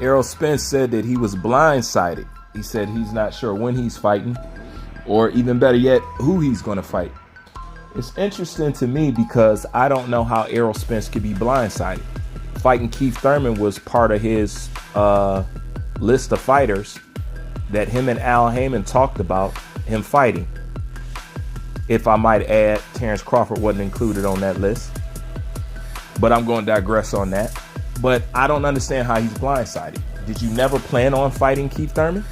Errol Spence said that he was blindsided. He said he's not sure when he's fighting, or even better yet, who he's going to fight. It's interesting to me because I don't know how Errol Spence could be blindsided. Fighting Keith Thurman was part of his list of fighters that him and Al Heyman talked about him fighting. If I might add, Terrence Crawford wasn't included on that list, but I'm going to digress on that. But I don't understand how he's blindsided. Did you never plan on fighting Keith Thurman?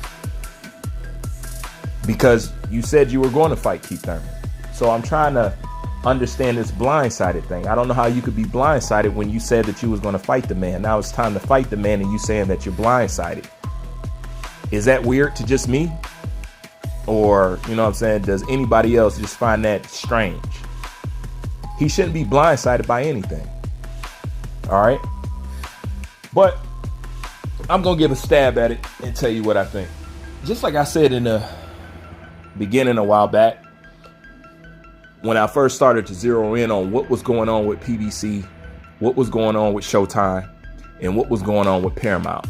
Because you said you were going to fight Keith Thurman. So I'm trying to understand this blindsided thing. I don't know how you could be blindsided when you said that you was going to fight the man. Now it's time to fight the man and you saying that you're blindsided. Is that weird to just me? Or, you know what I'm saying, does anybody else just find that strange? He shouldn't be blindsided by anything. All right? But I'm going to give a stab at it and tell you what I think. Just like I said in the beginning a while back, when I first started to zero in on what was going on with PBC, what was going on with Showtime, and what was going on with Paramount.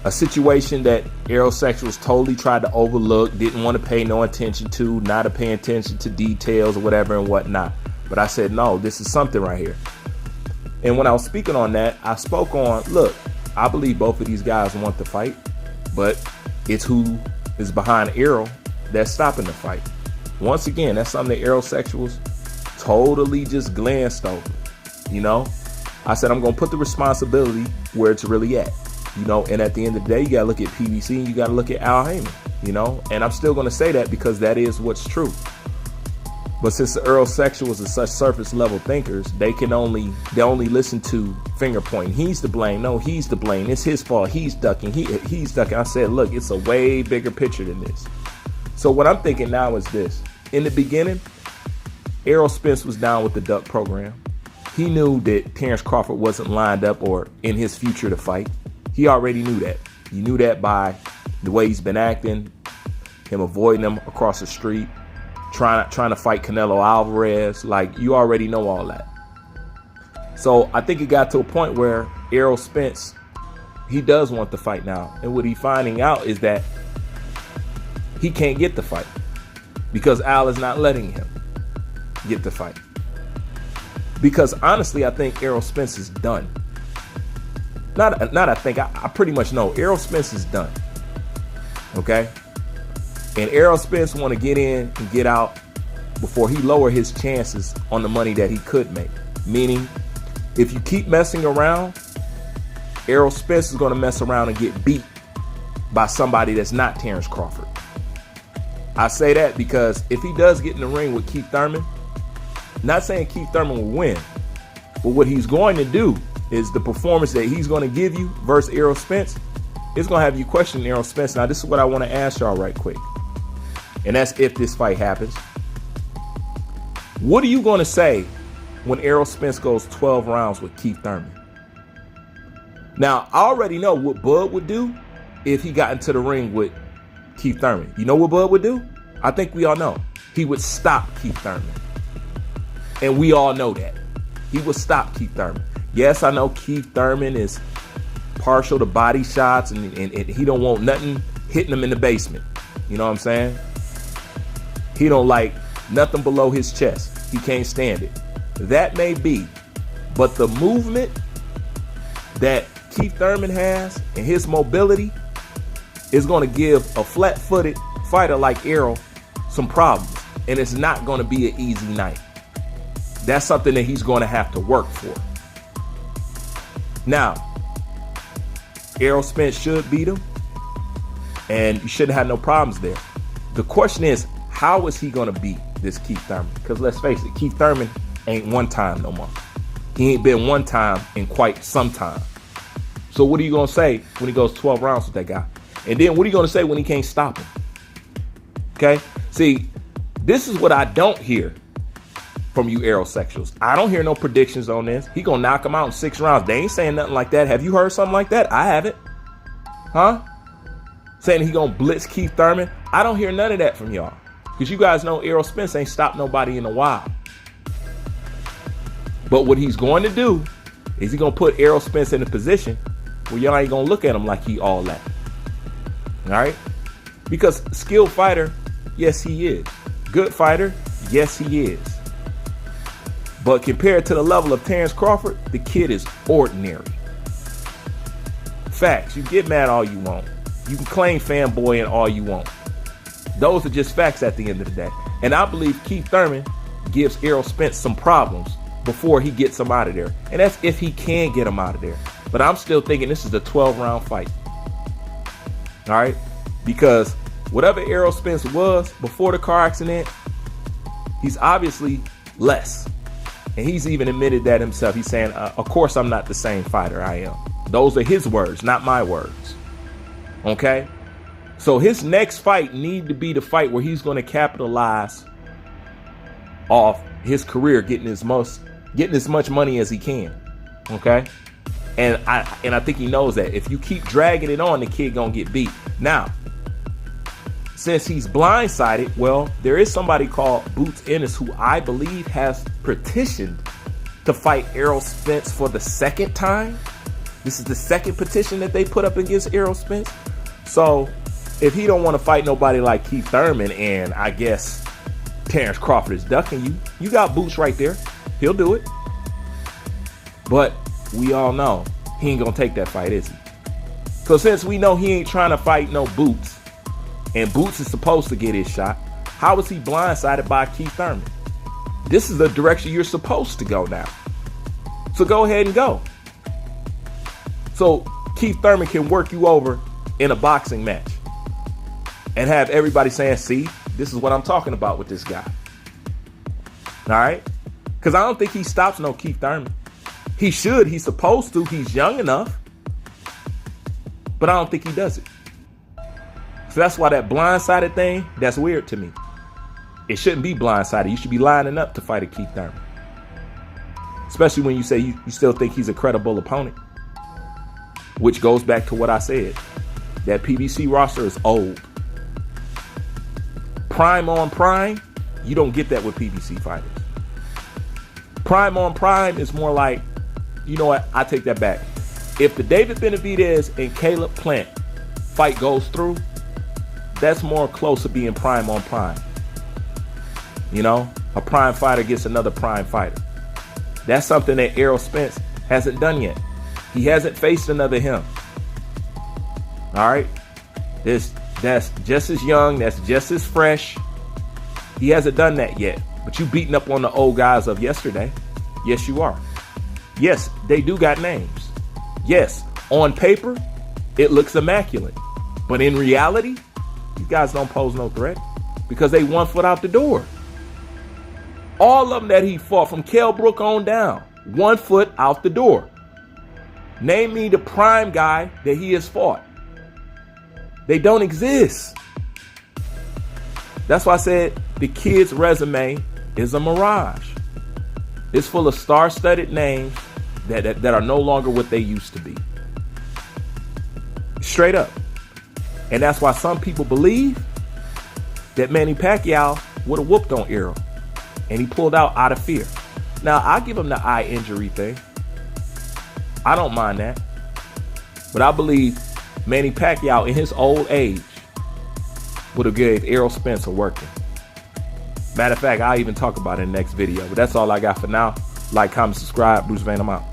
A situation that Aerosexuals totally tried to overlook, didn't want to pay no attention to, not to pay attention to details or whatever and whatnot. But I said, no, this is something right here. And when I was speaking on that, I spoke on, look, I believe both of these guys want to fight, but it's who is behind Eroll that's stopping the fight. Once again, that's something that Aerosexuals totally just glanced over. You know, I said, I'm going to put the responsibility where it's really at. You know, and at the end of the day, you got to look at PBC and you got to look at Al Heyman, you know, and I'm still going to say that because that is what's true. But since the Aerosexuals are such surface level thinkers, they only listen to finger pointing. He's to blame. No, he's to blame. It's his fault. He's ducking. He's ducking. I said, look, it's a way bigger picture than this. So what I'm thinking now is this. In the beginning, Errol Spence was down with the duck program. He knew that Terrence Crawford wasn't lined up or in his future to fight. He already knew that. He knew that by the way he's been acting, him avoiding him across the street, trying to fight Canelo Alvarez. Like, you already know all that. So I think it got to a point where Errol Spence, he does want the fight now. And what he's finding out is that he can't get the fight because Al is not letting him get the fight. Because honestly, I think Errol Spence is done. I pretty much know Errol Spence is done. Okay? And Errol Spence want to get in and get out before he lower his chances on the money that he could make. Meaning, if you keep messing around, Errol Spence is going to mess around and get beat by somebody that's not Terrence Crawford. I say that because if he does get in the ring with Keith Thurman, not saying Keith Thurman will win, but what he's going to do is the performance that he's going to give you versus Errol Spence is going to have you question Errol Spence. Now, this is what I want to ask y'all right quick. And that's if this fight happens. What are you going to say when Errol Spence goes 12 rounds with Keith Thurman? Now, I already know what Bud would do if he got into the ring with Keith Thurman. You know what Bud would do? I think we all know. He would stop Keith Thurman. And we all know that. He would stop Keith Thurman. Yes, I know Keith Thurman is partial to body shots and he don't want nothing hitting him in the basement. You know what I'm saying? He don't like nothing below his chest. He can't stand it. That may be. But the movement that Keith Thurman has and his mobility is going to give a flat-footed fighter like Eroll some problems. And it's not going to be an easy night. That's something that he's going to have to work for. Now, Errol Spence should beat him, and you shouldn't have no problems there. The question is, how is he going to beat this Keith Thurman? Because let's face it, Keith Thurman ain't one time no more. He ain't been one time in quite some time. So what are you going to say when he goes 12 rounds with that guy? And then what are you going to say when he can't stop him? Okay? See, this is what I don't hear from you Aerosexuals. I don't hear no predictions on this. He gonna knock him out in 6 rounds. They ain't saying nothing like that. Have you heard something like that? I haven't. Huh? Saying he gonna blitz Keith Thurman. I don't hear none of that from y'all. Because you guys know Errol Spence ain't stopped nobody in a while. But what he's going to do is he's gonna put Errol Spence in a position well, y'all ain't gonna look at him like he all that. All right? Because skilled fighter, yes, he is. Good fighter, yes, he is. But compared to the level of Terrence Crawford, the kid is ordinary. Facts. You get mad all you want. You can claim fanboying all you want. Those are just facts at the end of the day. And I believe Keith Thurman gives Errol Spence some problems before he gets him out of there. And that's if he can get him out of there. But I'm still thinking this is a 12-round fight. All right? Because whatever Errol Spence was before the car accident, he's obviously less. And he's even admitted that himself. He's saying, of course, I'm not the same fighter I am. Those are his words, not my words. Okay? So his next fight need to be the fight where he's going to capitalize off his career, getting as much money as he can. Okay? And I think he knows that. If you keep dragging it on, the kid going to get beat. Now, since he's blindsided, well, there is somebody called Boots Ennis who I believe has petitioned to fight Errol Spence for the second time. This is the second petition that they put up against Errol Spence. So if he don't want to fight nobody like Keith Thurman, and I guess Terrence Crawford is ducking you, you got Boots right there. He'll do it. But we all know he ain't gonna take that fight, is he? So since we know he ain't trying to fight no Boots, and Boots is supposed to get his shot, how is he blindsided by Keith Thurman? This is the direction you're supposed to go now. So go ahead and go. So Keith Thurman can work you over in a boxing match and have everybody saying, see, this is what I'm talking about with this guy. All right? Because I don't think he stops no Keith Thurman. He should. He's supposed to. He's young enough. But I don't think he does it. So that's why that blindsided thing, that's weird to me. It shouldn't be blindsided. You should be lining up to fight a Keith Thurman. Especially when you say you still think he's a credible opponent. Which goes back to what I said. That PBC roster is old. Prime on prime, you don't get that with PBC fighters. Prime on prime is more like, you know what, I take that back. If the David Benavidez and Caleb Plant fight goes through, that's more close to being prime on prime. You know, a prime fighter gets another prime fighter. That's something that Errol Spence hasn't done yet. He hasn't faced another him. All right? That's just as young. That's just as fresh. He hasn't done that yet. But you beating up on the old guys of yesterday. Yes, you are. Yes, they do got names. Yes, on paper, it looks immaculate. But in reality, these guys don't pose no threat because they 1 foot out the door. All of them that he fought from Kell Brook on down, 1 foot out the door. Name me the prime guy that he has fought. They don't exist. That's why I said the kid's resume is a mirage. It's full of star-studded names that are no longer what they used to be. Straight up. And that's why some people believe that Manny Pacquiao would have whooped on Eroll. And he pulled out of fear. Now, I give him the eye injury thing. I don't mind that. But I believe Manny Pacquiao in his old age would have gave Errol Spence a working. Matter of fact, I'll even talk about it in the next video. But that's all I got for now. Like, comment, subscribe. Bruce Van, I'm out.